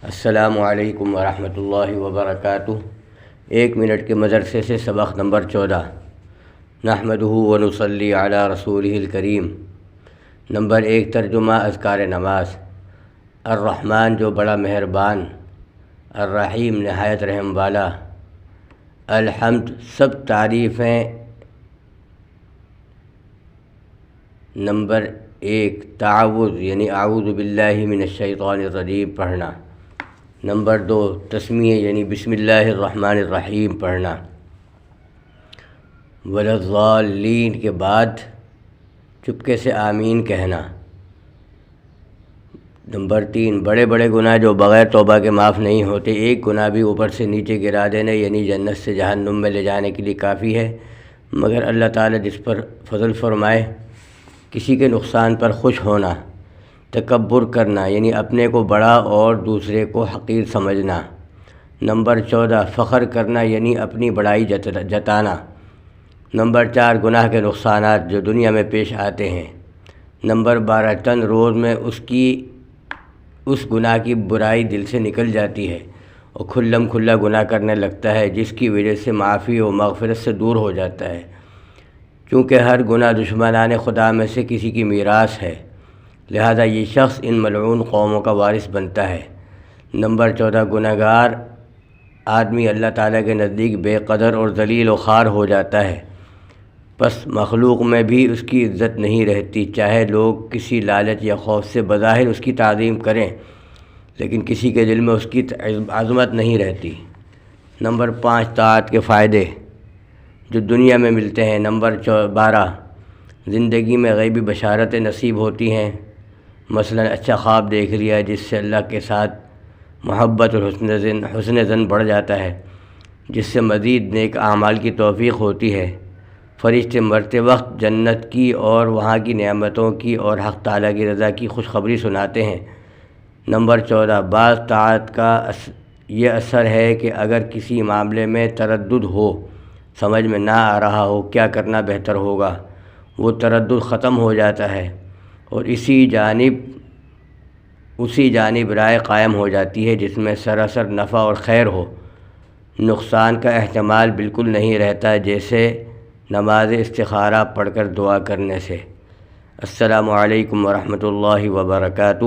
السلام علیکم ورحمۃ اللہ وبرکاتہ۔ 1 منٹ کے مدرسے سے سبق نمبر 14۔ نحمدہ ونصلی علی رسولہ الکریم۔ نمبر 1 ترجمہ اذکار نماز۔ الرحمن جو بڑا مہربان، الرحیم نہایت رحم والا، الحمد سب تعریفیں۔ نمبر 1 تعوذ یعنی اعوذ باللہ من الشیطان الرجیم پڑھنا۔ نمبر 2 تسمیہ یعنی بسم اللہ الرحمن الرحیم پڑھنا۔ وَلَضَّالِّينَ کے بعد چپکے سے آمین کہنا۔ نمبر 3 بڑے بڑے گناہ جو بغیر توبہ کے معاف نہیں ہوتے، ایک گناہ بھی اوپر سے نیچے گرا دینا یعنی جنت سے جہنم میں لے جانے کے لیے کافی ہے، مگر اللہ تعالیٰ جس پر فضل فرمائے۔ کسی کے نقصان پر خوش ہونا۔ تکبر کرنا یعنی اپنے کو بڑا اور دوسرے کو حقیر سمجھنا۔ نمبر 14 فخر کرنا یعنی اپنی بڑائی جتانا۔ نمبر 4 گناہ کے نقصانات جو دنیا میں پیش آتے ہیں۔ نمبر 12 چند روز میں اس گناہ کی برائی دل سے نکل جاتی ہے اور کھلا گناہ کرنے لگتا ہے، جس کی وجہ سے معافی و مغفرت سے دور ہو جاتا ہے، چونکہ ہر گناہ دشمنان خدا میں سے کسی کی میراث ہے، لہذا یہ شخص ان ملعون قوموں کا وارث بنتا ہے۔ نمبر 14 گنہگار آدمی اللہ تعالیٰ کے نزدیک بے قدر اور ذلیل و خوار ہو جاتا ہے، پس مخلوق میں بھی اس کی عزت نہیں رہتی، چاہے لوگ کسی لالچ یا خوف سے بظاہر اس کی تعظیم کریں، لیکن کسی کے دل میں اس کی عظمت نہیں رہتی۔ نمبر 5 طاعت کے فائدے جو دنیا میں ملتے ہیں۔ نمبر 12 زندگی میں غیبی بشارتیں نصیب ہوتی ہیں، مثلا اچھا خواب دیکھ لیا جس سے اللہ کے ساتھ محبت اور حسن ظن بڑھ جاتا ہے، جس سے مزید نیک اعمال کی توفیق ہوتی ہے۔ فرشتے مرتے وقت جنت کی اور وہاں کی نعمتوں کی اور حق تعالیٰ کی رضا کی خوشخبری سناتے ہیں۔ نمبر 14 بعض طاعت کا یہ اثر ہے کہ اگر کسی معاملے میں تردد ہو، سمجھ میں نہ آ رہا ہو کیا کرنا بہتر ہوگا، وہ تردد ختم ہو جاتا ہے اور اسی جانب رائے قائم ہو جاتی ہے جس میں سراسر نفع اور خیر ہو، نقصان کا احتمال بالکل نہیں رہتا، جیسے نماز استخارہ پڑھ کر دعا کرنے سے۔ السلام علیکم ورحمۃ اللہ وبرکاتہ۔